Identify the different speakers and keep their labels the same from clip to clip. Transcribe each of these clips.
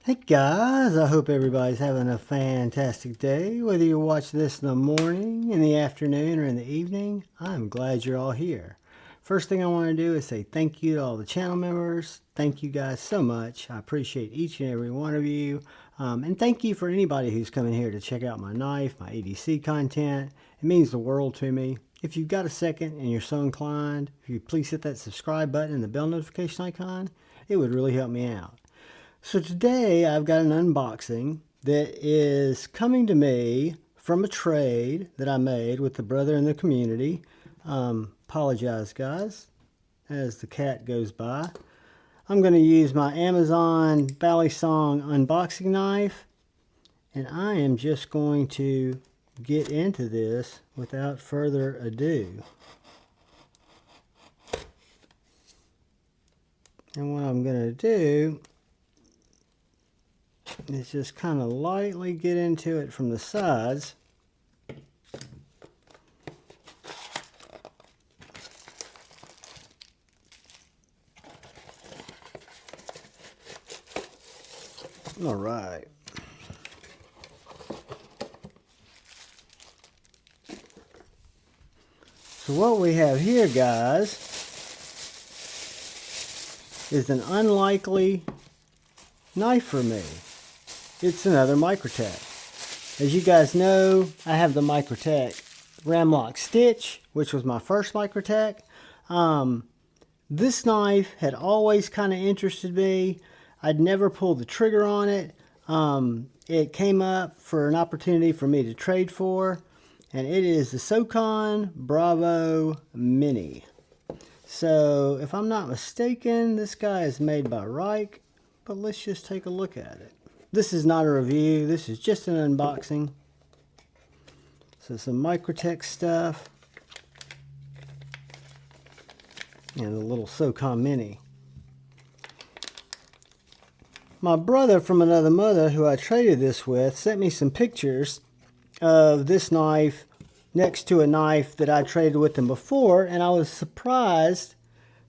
Speaker 1: Hey guys, I hope everybody's having a fantastic day. Whether you watch this in the morning, in the afternoon, or in the evening, I'm glad you're all here. First thing I want to do is say thank you to all the channel members. Thank you guys so much. I appreciate each and every one of you. And thank you for anybody who's coming here to check out my knife, my ADC content. It means the world to me. If you've got a second and you're so inclined, if you please hit that subscribe button and the bell notification icon, it would really help me out. So today I've got an unboxing that is coming to me from a trade that I made with the brother in the community. Apologize guys as the cat goes by. I'm going to use my Amazon Balisong unboxing knife, and I am just going to get into this without further ado. And what I'm going to do is just kind of lightly get into it from the sides. All right. So what we have here, guys, is an unlikely knife for me. It's another Microtech. As you guys know, I have the Microtech Ramlock Stitch, which was my first Microtech. This knife had always kind of interested me. I'd never pulled the trigger on it. It came up for an opportunity for me to trade for, and it is the SOCON Bravo Mini. So if I'm not mistaken, this guy is made by Reich, but let's just take a look at it. This is not a review, this is just an unboxing. So some Microtech stuff. And a little SOCON Mini. My brother from another mother who I traded this with sent me some pictures of this knife next to a knife that I traded with them before, and I was surprised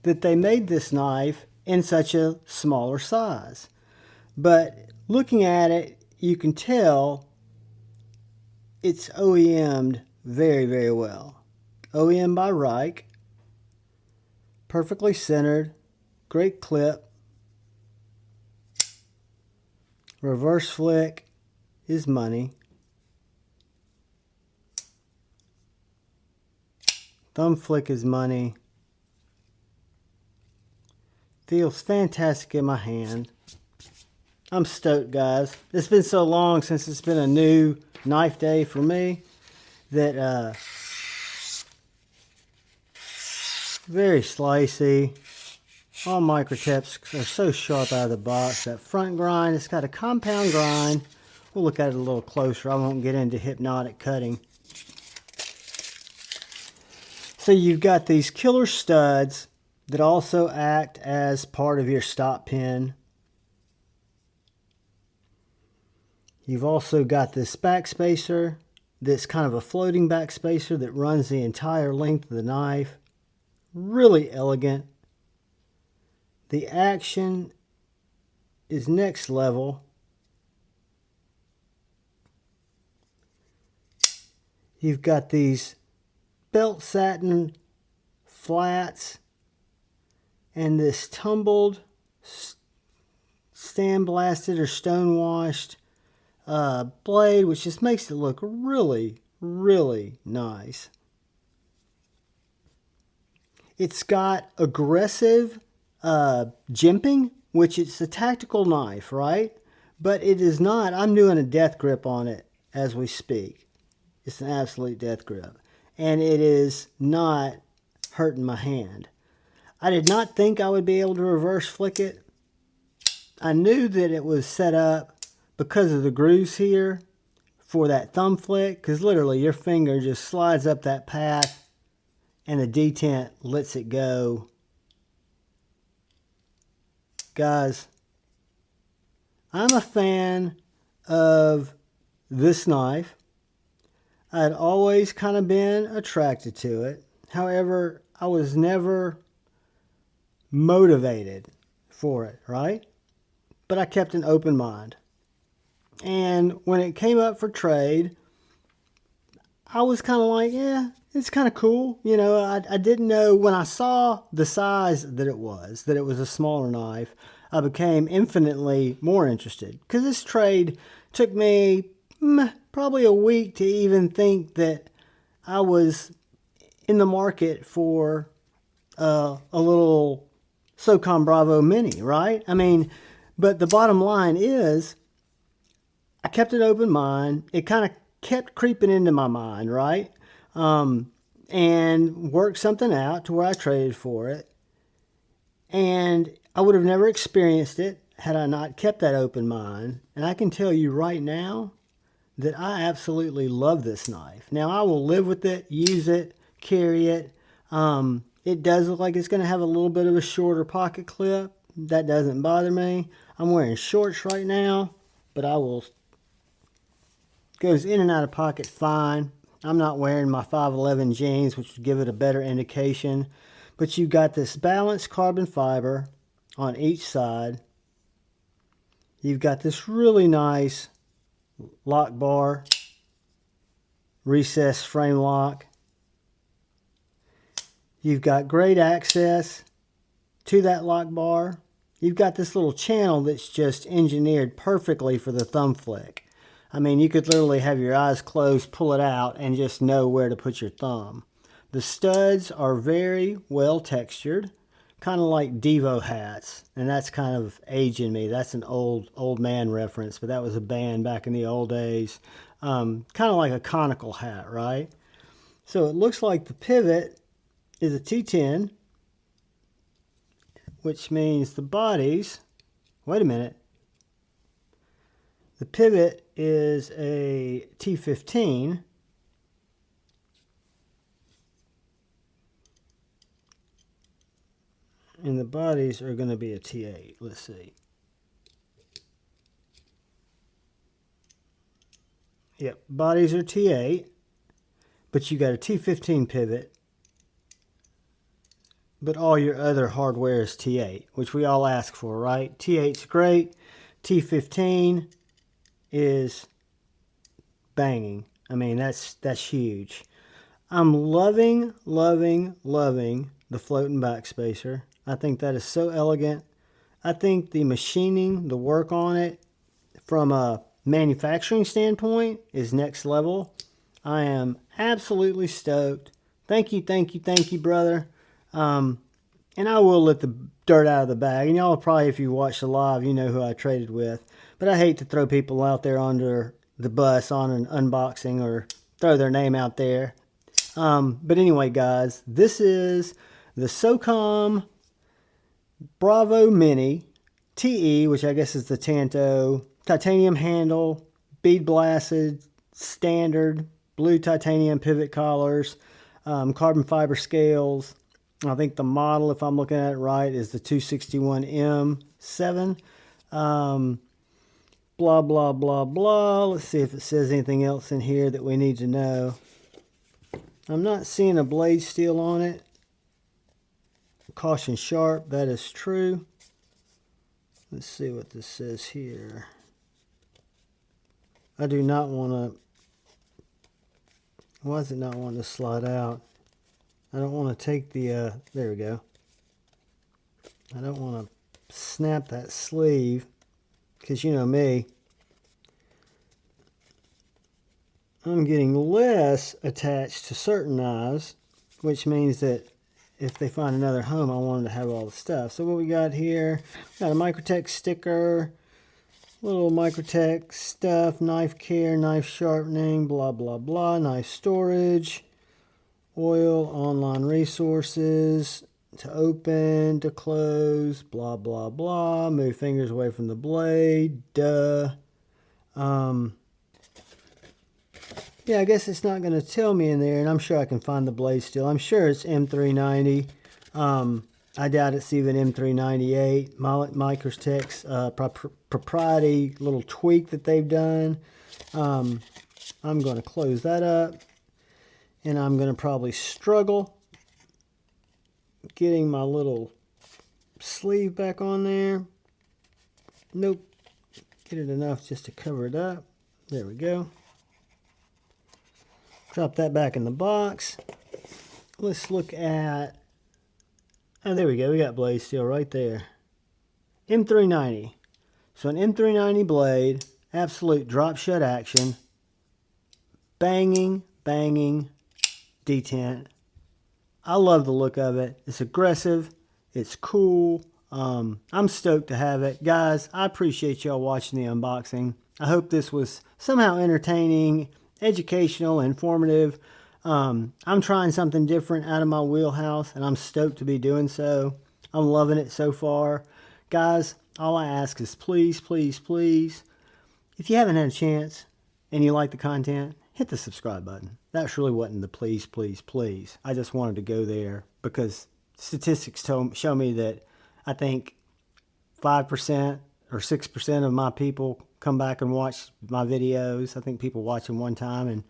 Speaker 1: that they made this knife in such a smaller size. But looking at it, you can tell it's OEM'd very, very well. OEM by Reich. Perfectly centered. Great clip. Reverse flick is money. Thumb flick is money. Feels fantastic in my hand. I'm stoked, guys. It's been so long since it's been a new knife day for me that very slicey. All Microtechs are so sharp out of the box. That front grind, it's got a compound grind. We'll look at it a little closer. I won't get into hypnotic cutting. So you've got these killer studs that also act as part of your stop pin. You've also got this backspacer that's kind of a floating backspacer that runs the entire length of the knife. Really elegant. The action is next level. You've got these belt satin flats and this tumbled, sandblasted or stone-washed blade, which just makes it look really, really nice. It's got aggressive jimping, which it's a tactical knife, right? But it is not. I'm doing a death grip on it as we speak. It's an absolute death grip. And it is not hurting my hand. I did not think I would be able to reverse flick it. I knew that it was set up because of the grooves here for that thumb flick, because literally your finger just slides up that path and the detent lets it go. Guys, I'm a fan of this knife. I'd always kind of been attracted to it. However, I was never motivated for it, right? but I kept an open mind. And when it came up for trade, I was kind of like, yeah, it's kind of cool. You know, I didn't know when I saw the size that it was a smaller knife. I became infinitely more interested because this trade took me probably a week to even think that I was in the market for a little SOCOM Bravo Mini, right? I mean, but the bottom line is I kept an open mind. It kind of kept creeping into my mind, right? And worked something out to where I traded for it. And I would have never experienced it had I not kept that open mind. And I can tell you right now that I absolutely love this knife. Now, I will live with it, use it, carry it. It does look like it's going to have a little bit of a shorter pocket clip. That doesn't bother me. I'm wearing shorts right now, but I will goes in and out of pocket fine. I'm not wearing my 511 jeans, which would give it a better indication. But you've got this balanced carbon fiber on each side. You've got this really nice lock bar, recessed frame lock. You've got great access to that lock bar. You've got this little channel that's just engineered perfectly for the thumb flick. I mean, you could literally have your eyes closed, pull it out, and just know where to put your thumb. The studs are very well textured, kind of like Devo hats, and that's kind of aging me. That's an old man reference, but that was a band back in the old days. Kind of like a conical hat, right? So it looks like the pivot is a T10, which means the bodies, wait a minute, the pivot is a T15, and the bodies are going to be a T8. Let's see. Yep, bodies are T8, but you got a T15 pivot, but all your other hardware is T8, which we all ask for, right? T8's great. T15 is banging. I mean, that's huge. I'm loving the floating backspacer. I think that is so elegant. I think the machining, the work on it, from a manufacturing standpoint, is next level. I am absolutely stoked. Thank you, brother. And I will let the dirt out of the bag. And y'all probably, if you watch the live, you know who I traded with. But I hate to throw people out there under the bus on an unboxing or throw their name out there. But anyway, guys, this is the SOCOM Bravo Mini TE, which I guess is the Tanto. Titanium handle, bead blasted, standard, blue titanium pivot collars, carbon fiber scales. I think the model, if I'm looking at it right, is the 261M7. Blah, blah, blah, blah. Let's see if it says anything else in here that we need to know. I'm not seeing a blade steel on it. Caution sharp, that is true. Let's see what this says here. I do not want to... Why is it not wanting to slide out? I don't want to take the... there we go. I don't want to snap that sleeve, because you know me. I'm getting less attached to certain knives, which means that if they find another home, I want them to have all the stuff. So what we got here, got a Microtech sticker, little Microtech stuff, knife care, knife sharpening, blah, blah, blah, knife storage, oil, online resources, to open, to close, blah, blah, blah, move fingers away from the blade, duh. Yeah, I guess it's not going to tell me in there, and I'm sure I can find the blade still. I'm sure it's M390. I doubt it's even M398. Microtech's proprietary little tweak that they've done. I'm going to close that up, and I'm going to probably struggle getting my little sleeve back on there. Nope. Get it enough just to cover it up. There we go. Drop that back in the box. Let's look at, oh, there we go. We got blade steel right there. M390. So an M390 blade, absolute drop shut action. Banging, banging detent. I love the look of it. It's aggressive. It's cool. I'm stoked to have it. Guys, I appreciate y'all watching the unboxing. I hope this was somehow entertaining, educational, informative. I'm trying something different out of my wheelhouse, and I'm stoked to be doing so. I'm loving it so far. Guys, all I ask is please, please, please, if you haven't had a chance and you like the content, hit the subscribe button. That's really wasn't the please, please, please. I just wanted to go there because statistics show me that I think 5% or 6% of my people come back and watch my videos. I think people watch them one time, and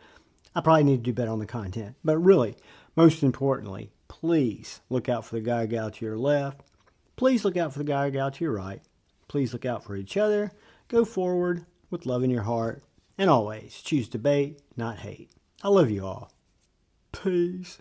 Speaker 1: I probably need to do better on the content. But really, most importantly, please look out for the guy or gal to your left. Please look out for the guy or gal to your right. Please look out for each other. Go forward with love in your heart. And always choose debate, not hate. I love you all. Peace.